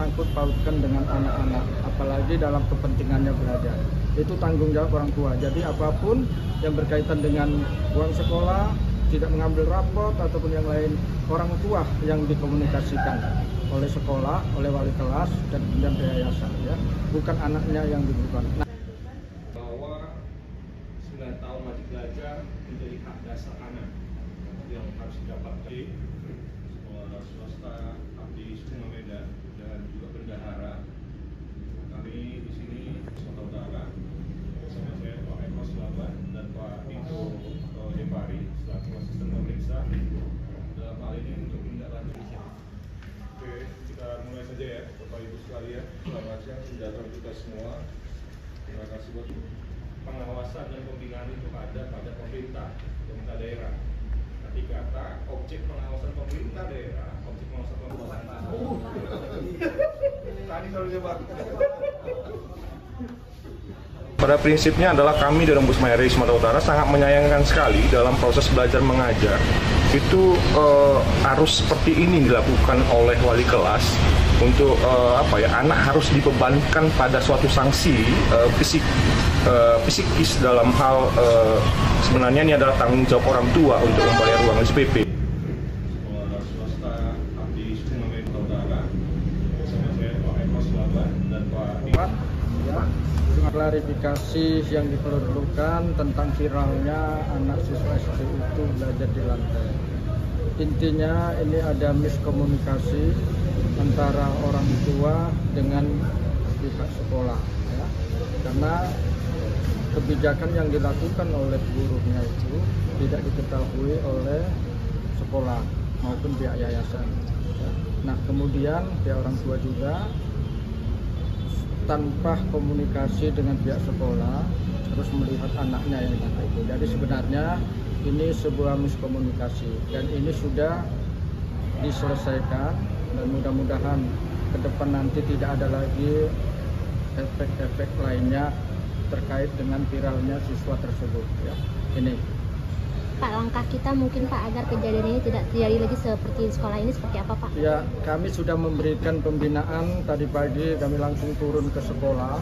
disangkut pautkan dengan anak-anak, apalagi dalam kepentingannya belajar. Itu tanggung jawab orang tua. Jadi apapun yang berkaitan dengan uang sekolah, tidak mengambil rapot ataupun yang lain, orang tua yang dikomunikasikan oleh sekolah, oleh wali kelas dan kemudian yayasan, ya, bukan anaknya yang diberikan. Bahwa 9 tahun wajib belajar menjadi hak dasar anak yang harus didapat dari sekolah swasta Abdi Sukma Medan dan juga bendahara. Kami di sini Sumatera Utara bersama saya Pak Eko Selaban dan Pak Diko Depari selaku asisten pemeriksa dalam hal ini untuk tindak lanjut. Oke, kita mulai saja ya Bapak Ibu sekalian. Selamat siang, sejahtera kita semua. Terima kasih buat pengawasan dan pembinaan itu ada pada pemerintah daerah. Nanti kata objek pengawasan pemerintah daerah, objek pengawasan pemerintah. Tadi selalu Pak. Pada prinsipnya adalah kami dari Ombudsman RI Sumatera Utara sangat menyayangkan sekali dalam proses belajar mengajar itu harus seperti ini dilakukan oleh wali kelas untuk anak harus dibebankan pada suatu sanksi psikis dalam hal sebenarnya ini adalah tanggung jawab orang tua untuk membayar uang SPP. Sekolah swasta Abdi Sukma Medan Utara bersama saya Pak Eko Selaban dan Pak Diko. Klarifikasi yang diperlukan tentang viralnya anak siswa SD itu belajar di lantai. Intinya ini ada miskomunikasi antara orang tua dengan pihak sekolah, ya. Karena kebijakan yang dilakukan oleh gurunya itu tidak diketahui oleh sekolah maupun pihak yayasan, ya. Nah kemudian pihak orang tua juga tanpa komunikasi dengan pihak sekolah terus melihat anaknya yang nakal itu. Jadi sebenarnya ini sebuah miskomunikasi dan ini sudah diselesaikan dan mudah-mudahan ke depan nanti tidak ada lagi efek-efek lainnya terkait dengan viralnya siswa tersebut, ya. Ini Pak, langkah kita mungkin Pak agar kejadian ini tidak terjadi lagi seperti sekolah ini seperti apa Pak? ya, kami sudah memberikan pembinaan. Tadi pagi kami langsung turun ke sekolah,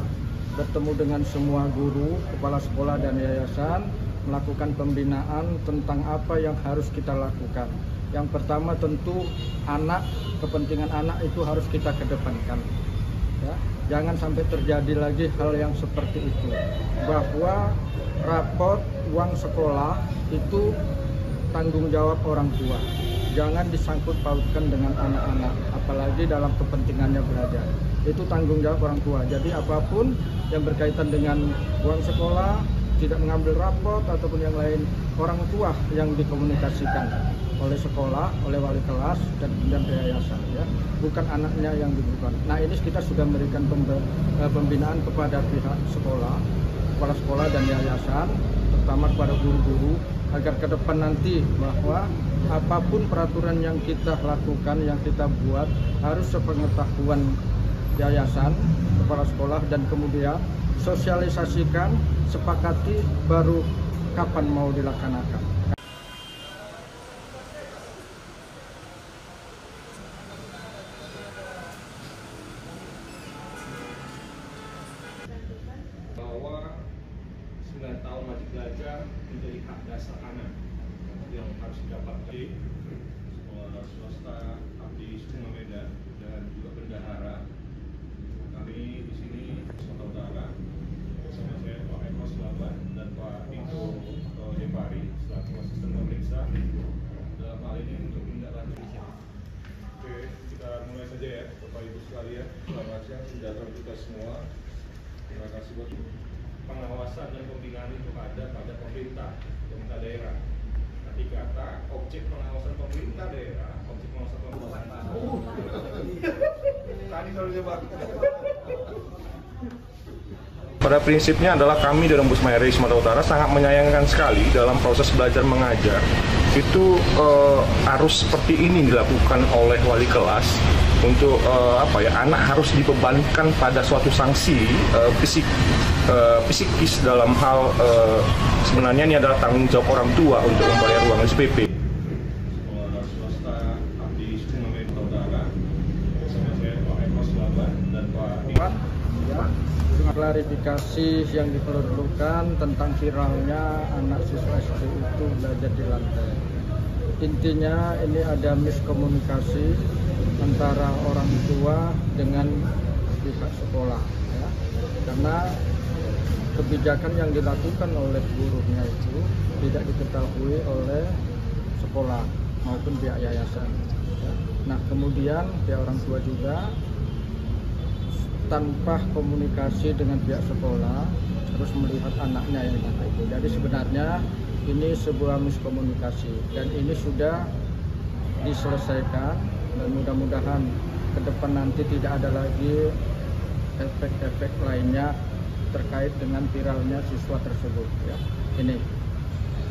bertemu dengan semua guru, kepala sekolah dan yayasan, melakukan pembinaan tentang apa yang harus kita lakukan. Yang pertama tentu anak, kepentingan anak itu harus kita kedepankan, ya. Jangan sampai terjadi lagi hal yang seperti itu, bahwa rapot uang sekolah itu tanggung jawab orang tua. Jangan disangkut pautkan dengan anak-anak, apalagi dalam kepentingannya belajar. Itu tanggung jawab orang tua. Jadi apapun yang berkaitan dengan uang sekolah, tidak mengambil rapot ataupun yang lain, orang tua yang dikomunikasikan oleh sekolah, oleh wali kelas dan kemudian yayasan, ya, bukan anaknya yang diberikan. Nah ini kita sudah memberikan pembinaan kepada pihak sekolah, kepala sekolah dan yayasan, terutama kepada guru-guru, agar ke depan nanti bahwa apapun peraturan yang kita lakukan, yang kita buat, harus sepengetahuan yayasan, kepala sekolah, dan kemudian sosialisasikan, sepakati, baru kapan mau dilaksanakan. Bahwa 9 tahun wajib belajar menjadi hak dasar anak yang harus didapat dari sekolah swasta Abdi Sukma Medan dan juga bendahara. Kami di sini Sumatera Utara bersama saya Pak Eko Selaban dan Pak Diko Depari selaku asisten pemeriksa dalam hal ini untuk tindak lanjut. Oke, kita mulai saja ya Bapak Ibu sekalian. Selamat siang, sejahtera kita semua. Terima kasih buat pengawasan dan pembinaan itu ada pada pemerintah daerah. Nanti kata objek pengawasan pemerintah daerah, objek pengawasan pemerintah. Tadi selalu Pak. Pada prinsipnya adalah kami dari Ombudsman RI Sumatera Utara sangat menyayangkan sekali dalam proses belajar mengajar itu harus seperti ini dilakukan oleh wali kelas untuk anak harus dibebankan pada suatu sanksi psikis dalam hal sebenarnya ini adalah tanggung jawab orang tua untuk membayar uang SPP. Sekolah swasta Abdi Sukma Medan Utara bersama saya Pak Eko Selaban klarifikasi yang diperlukan tentang viralnya anak siswa SD itu belajar di lantai. Intinya ini ada miskomunikasi antara orang tua dengan pihak sekolah, ya. Karena kebijakan yang dilakukan oleh gurunya itu tidak diketahui oleh sekolah maupun pihak yayasan, ya. Nah, kemudian pihak orang tua juga tanpa komunikasi dengan pihak sekolah terus melihat anaknya yang itu. Jadi sebenarnya ini sebuah miskomunikasi dan ini sudah diselesaikan dan mudah-mudahan ke depan nanti tidak ada lagi efek-efek lainnya terkait dengan viralnya siswa tersebut, ya. Ini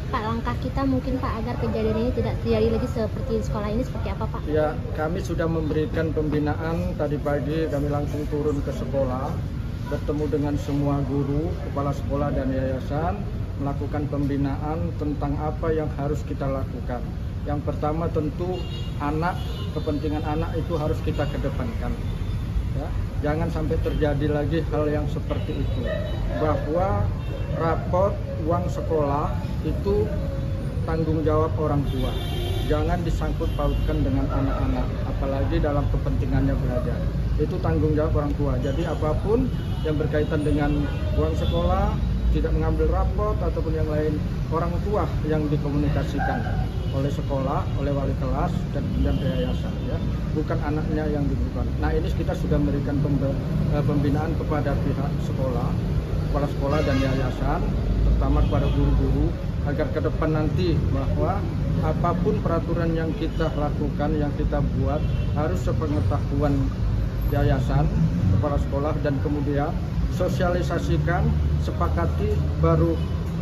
Pak, langkah kita mungkin Pak agar kejadian ini tidak terjadi lagi seperti di sekolah ini seperti apa Pak? ya, kami sudah memberikan pembinaan. Tadi pagi kami langsung turun ke sekolah, bertemu dengan semua guru, kepala sekolah dan yayasan, melakukan pembinaan tentang apa yang harus kita lakukan. Yang pertama tentu anak, kepentingan anak itu harus kita kedepankan, ya. Jangan sampai terjadi lagi hal yang seperti itu, bahwa rapot uang sekolah itu tanggung jawab orang tua, jangan disangkut pautkan dengan anak-anak, apalagi dalam kepentingannya belajar. Itu tanggung jawab orang tua. Jadi apapun yang berkaitan dengan uang sekolah, tidak mengambil rapot ataupun yang lain, orang tua yang dikomunikasikan oleh sekolah, oleh wali kelas dan kemudian yayasan, ya, bukan anaknya yang dibutuhkan. Nah, ini kita sudah memberikan pembinaan kepada pihak sekolah, kepala sekolah dan yayasan, terutama kepada guru-guru, agar ke depan nanti bahwa apapun peraturan yang kita lakukan, yang kita buat, harus sepengetahuan yayasan, kepala sekolah, dan kemudian sosialisasikan, sepakati, baru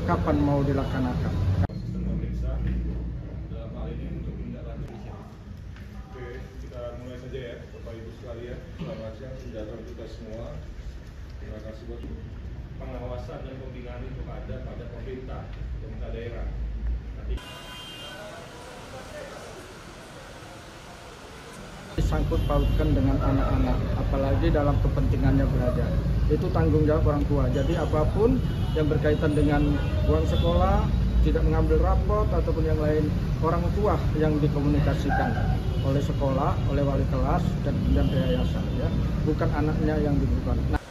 kapan mau dilaksanakan. Ya, Bapak Ibu sekalian, selamat siang, sejahtera kita semua. Terima kasih buat pengawasan dan pembinaan itu ada pada pemerintah daerah. Nanti disangkut pautkan dengan anak-anak, apalagi dalam kepentingannya belajar. Itu tanggung jawab orang tua. Jadi apapun yang berkaitan dengan uang sekolah, tidak mengambil rapot ataupun yang lain, orang tua yang dikomunikasikan oleh sekolah, oleh wali kelas dan kemudian yayasan, ya, bukan anaknya yang dibutuhkan. Nah,